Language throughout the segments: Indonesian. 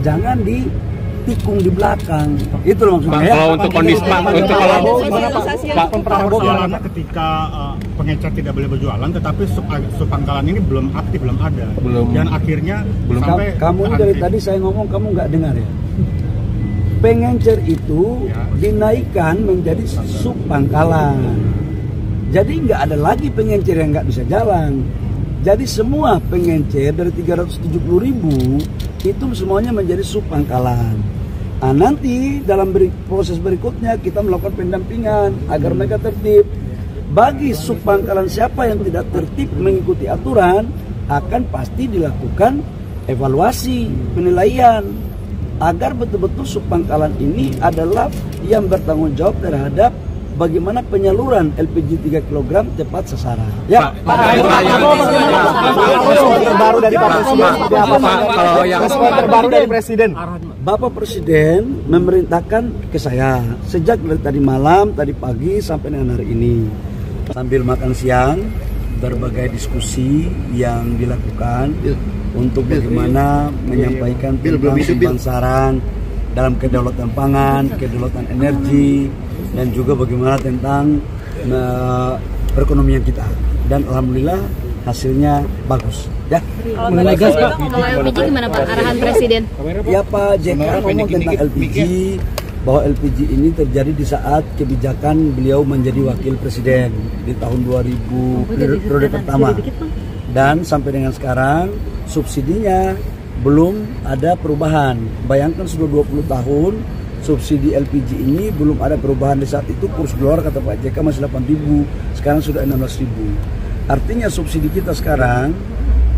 jangan ditikung di belakang. Itu loh maksudnya. Kalau untuk kondisi Pak, untuk Pak Prabowo jalannya ketika pengecer tidak boleh berjualan, tetapi subpangkalan ini belum aktif, belum ada. Dan akhirnya sampai kamu dari tadi saya ngomong kamu nggak dengar ya. Pengencer itu dinaikkan menjadi subpangkalan. Jadi nggak ada lagi pengencer yang nggak bisa jalan. Jadi semua pengencer dari 370.000 itu semuanya menjadi subpangkalan. Nah, nanti dalam proses berikutnya kita melakukan pendampingan agar mereka tertib. Bagi subpangkalan siapa yang tidak tertib mengikuti aturan, akan pasti dilakukan evaluasi, penilaian, agar betul-betul subpangkalan ini adalah yang bertanggung jawab terhadap bagaimana penyaluran LPG 3 kg tepat sasaran. Ya. Terbaru dari Pak Presiden. Kalau yang terbaru dari Presiden. Bapak Presiden memerintahkan ke saya sejak dari tadi malam, tadi pagi sampai dengan hari ini. Sambil makan siang, berbagai diskusi yang dilakukan untuk bagaimana menyampaikan tentang saran dalam kedaulatan pangan, kedaulatan energi, dan juga bagaimana tentang perekonomian kita. Dan alhamdulillah hasilnya bagus. Ya. Mengenai gas Pak, ngomong LPG gimana Pak? Arahan Presiden? Ya Pak JK ngomong tentang LPG, bahwa LPG ini terjadi di saat kebijakan beliau menjadi wakil presiden di tahun 2000 periode pertama. Dan sampai dengan sekarang subsidinya belum ada perubahan. Bayangkan sudah 20 tahun subsidi LPG ini belum ada perubahan. Di saat itu kurs dolar kata Pak JK masih 8.000, sekarang sudah 16.000. Artinya subsidi kita sekarang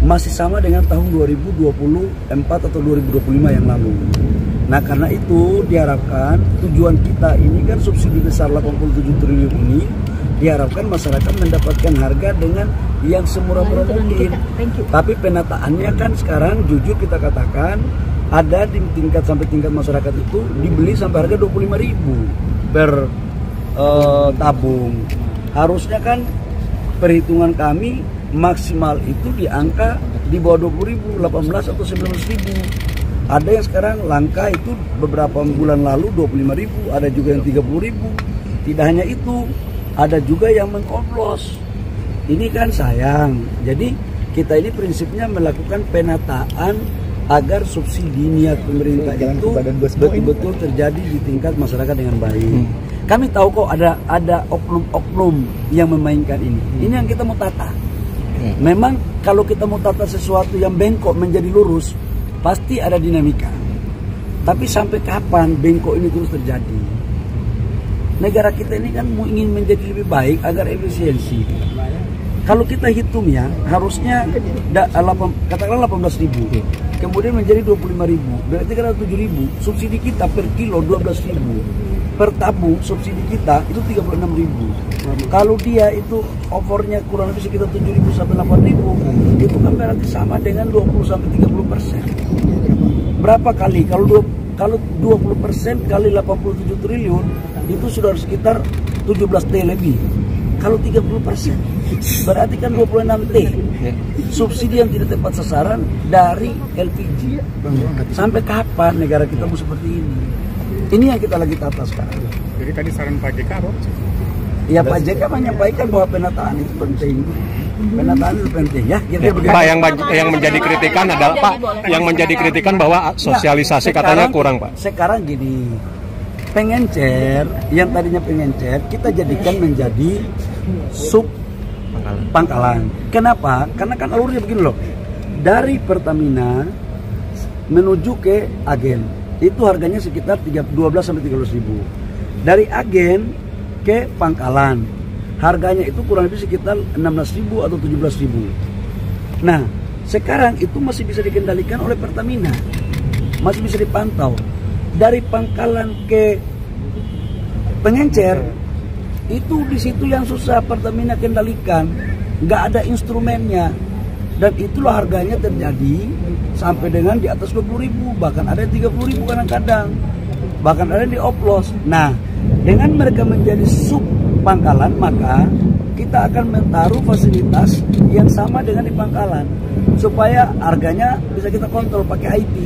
masih sama dengan tahun 2024 atau 2025 yang lalu. Nah karena itu diharapkan tujuan kita ini kan subsidi besar 87 triliun ini, diharapkan masyarakat mendapatkan harga dengan yang semurah-murah mungkin. Tapi penataannya kan sekarang jujur kita katakan ada di tingkat sampai tingkat masyarakat itu dibeli sampai harga 25.000 per tabung. Harusnya kan perhitungan kami maksimal itu di angka di bawah 20.000, 18 atau 19.000. Ada yang sekarang langka itu beberapa bulan lalu 25.000, ada juga yang 30.000. Tidak hanya itu, ada juga yang mengoplos. Ini kan sayang. Jadi kita ini prinsipnya melakukan penataan agar subsidi niat pemerintah itu betul-betul terjadi di tingkat masyarakat dengan baik. Kami tahu kok ada oknum-oknum yang memainkan ini. Ini yang kita mau tata. Memang kalau kita mau tata sesuatu yang bengkok menjadi lurus, pasti ada dinamika. Tapi sampai kapan bengkok ini terus terjadi? Negara kita ini kan ingin menjadi lebih baik agar efisiensi. Kalau kita hitung ya, harusnya katakanlah 18.000, kemudian menjadi 25.000, berarti kan 7.000. Subsidi kita per kilo 12.000, per tabung subsidi kita itu 36.000. Kalau dia itu overnya kurang lebih sekitar 7.000 sampai 8.000, itu kan berarti sama dengan 20 sampai 30%. Berapa kali? Kalau 20% kali 87 triliun itu sudah sekitar 17 T lebih. Kalau 30% berarti kan 26 T subsidi yang tidak tepat sasaran dari LPG. Sampai kapan negara kita mau seperti ini? Ini yang kita lagi tata sekarang. Jadi tadi saran Pak JK apa? Ya Pak JK menyampaikan bahwa penataan itu penting. Penataan itu penting ya. Pak, yang menjadi kritikan adalah Pak, yang menjadi kritikan bahwa sosialisasi katanya kurang Pak. Sekarang gini, pengencer yang tadinya pengencer kita jadikan menjadi sub pangkalan. Kenapa? Karena kan alurnya begini loh. Dari Pertamina menuju ke agen itu harganya sekitar 12 sampai 13.000. Dari agen ke pangkalan harganya itu kurang lebih sekitar 16.000 atau 17.000. Nah, sekarang itu masih bisa dikendalikan oleh Pertamina. Masih bisa dipantau. Dari pangkalan ke pengencer itu di situ yang susah Pertamina kendalikan. Nggak ada instrumennya. Dan itulah harganya terjadi sampai dengan di atas 20.000, bahkan ada 30.000 kadang-kadang. Bahkan ada di oplos. Nah, dengan mereka menjadi sub pangkalan, maka kita akan menaruh fasilitas yang sama dengan di pangkalan supaya harganya bisa kita kontrol pakai IT.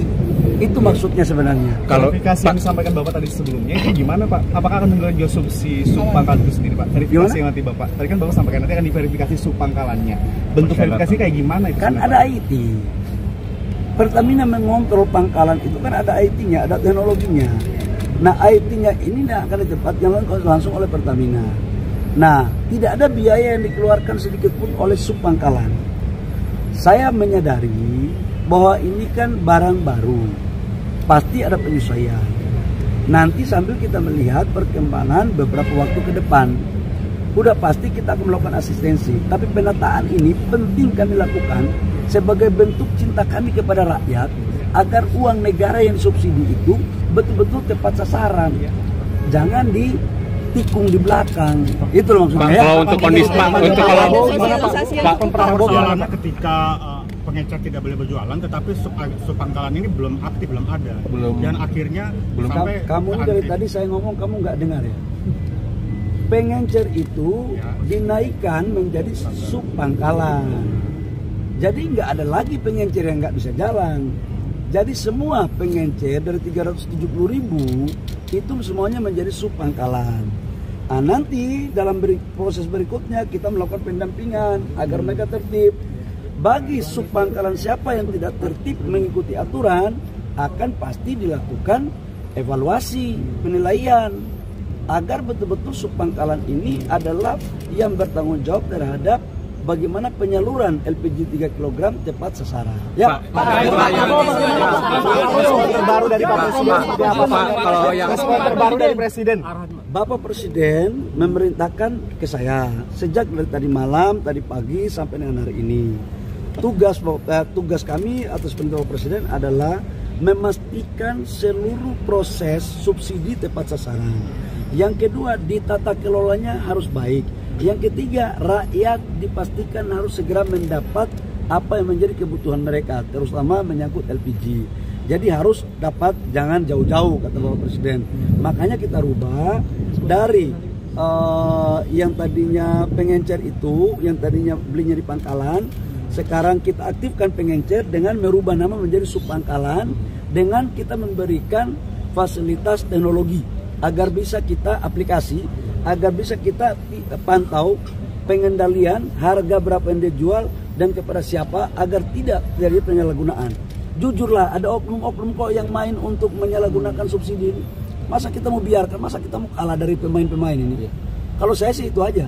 Itu maksudnya sebenarnya. Kalau Verifikasi yang disampaikan Bapak tadi sebelumnya itu gimana Pak? Apakah akan menggelar subsidi subpangkalan itu sendiri Pak? Verifikasi yang nanti Bapak, tadi kan Bapak sampaikan nanti akan diverifikasi subpangkalannya. Bentuk verifikasi kayak gimana itu? Kan ada IT. Pertamina mengontrol pangkalan itu kan ada IT-nya, ada teknologinya. Nah IT-nya ini akan ditempatkan langsung oleh Pertamina. Nah tidak ada biaya yang dikeluarkan sedikit pun oleh subpangkalan. Saya menyadari bahwa ini kan barang baru, pasti ada penyesuaian. Nanti sambil kita melihat perkembangan beberapa waktu ke depan, udah pasti kita akan melakukan asistensi. Tapi penataan ini penting kami lakukan sebagai bentuk cinta kami kepada rakyat, agar uang negara yang subsidi itu betul-betul tepat sasaran, jangan ditikung di belakang. Itu loh maksudnya. Kalau untuk kondisi Pak, untuk kalau Pak persoalannya ketika pengecer tidak boleh berjualan, tetapi subpangkalan ini belum aktif, belum ada. Dan akhirnya sampai Kamu ini dari tadi saya ngomong kamu nggak dengar ya. Pengencer itu dinaikkan menjadi subpangkalan. Jadi nggak ada lagi pengencer yang nggak bisa jalan. Jadi semua pengencer dari 370.000 itu semuanya menjadi subpangkalan. Nah, nanti dalam proses berikutnya kita melakukan pendampingan agar mereka tertib. Bagi subpangkalan siapa yang tidak tertib mengikuti aturan, akan pasti dilakukan evaluasi, penilaian, agar betul-betul subpangkalan ini adalah yang bertanggung jawab terhadap bagaimana penyaluran LPG 3 kg tepat sasaran. Ya. Terbaru dari Pak Presiden seperti apa Pak? Kalau yang Respon terbaru dari Presiden. Bapak Presiden memerintahkan ke saya sejak dari tadi malam, tadi pagi sampai dengan hari ini. Tugas kami atas perintah Presiden adalah memastikan seluruh proses subsidi tepat sasaran. Yang kedua, ditata kelolanya harus baik. Yang ketiga, rakyat dipastikan harus segera mendapat apa yang menjadi kebutuhan mereka, terutama menyangkut LPG. Jadi harus dapat, jangan jauh-jauh kata Bapak Presiden. Makanya kita rubah dari yang tadinya pengencer itu, yang tadinya belinya di pangkalan, sekarang kita aktifkan pengencer dengan merubah nama menjadi subpangkalan, dengan kita memberikan fasilitas teknologi agar bisa kita aplikasi, agar bisa kita pantau pengendalian harga berapa yang dia jual dan kepada siapa, agar tidak terjadi penyalahgunaan. Jujurlah, ada oknum-oknum kok yang main untuk menyalahgunakan subsidi ini. Masa kita mau biarkan, masa kita mau kalah dari pemain-pemain ini? Kalau saya sih itu aja.